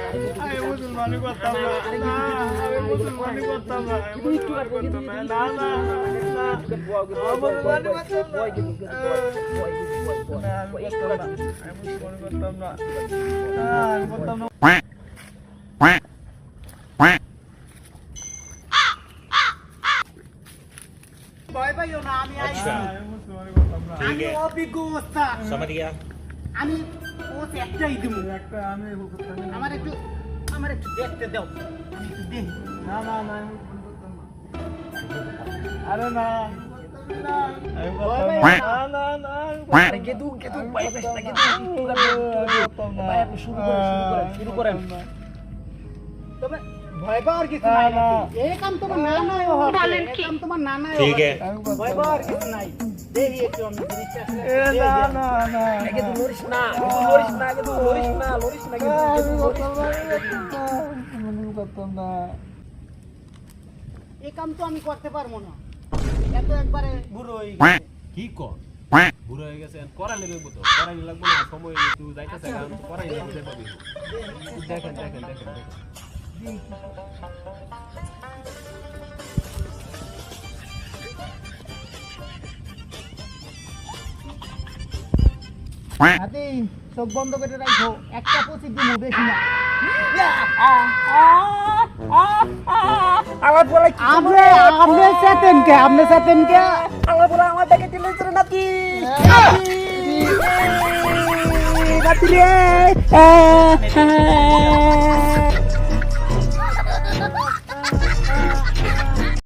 আমি মুসলমানি করতাম না, আমি মুসলমানি করতাম না, আমি মুসলমানি করতাম না, না না না, মুসলমানি করতাম না, আমি করতাম না, আমি করতাম না। ভয় পাইও না, আমি আইছি। আমি মুসলমানি করতাম না। আমি অভিজ্ঞ ওস্তাদ। समझ गया আমি ওস একটাই দিমু। একটা আমি করতাম না। আমার একটু দেখতে দাও, আমি একটু দেখি। না না না, আমি করতাম না। আরে না, আমি করতাম না, না না, আরে গেদু ভয় পাইস না, গেদু শুরু করেন। তবে ভয় পাওয়ার কিছু না, নাই না। নাকি? এই কাম তোমার নানাই হবে, এই কাম তোমার নানাই হবে। ठीक है ভয় পাওয়ার কিছু নাই। দেখি একটু আমি জিনিসটা আসলে এ না না না, গেদু লরিস না, গেদু লরিস না, গেদু লরিস না, লরিস না, গেদু আমি লরিস করতাম না। না, আমি করতাম না। এই কাম তো আমি করতে পারবো না, এত একবারে বুড়ো হয়ে গেছে। কি কর বুড়ো হয়ে গেছে করাই লাগবে তো করাই লাগবে না সময় তুই যাইতেছে এখন করাই লাগবে পাবি দেখেন দেখেন দেখেন দেখেন হাতে চোখ বন্ধ করে রাখো, একটা পচি দিমু, বেশি না। আমার বলে আপনি চেতেন কে? আমার বলে আমার টাকা দিলে তোর নাতি নাতি রে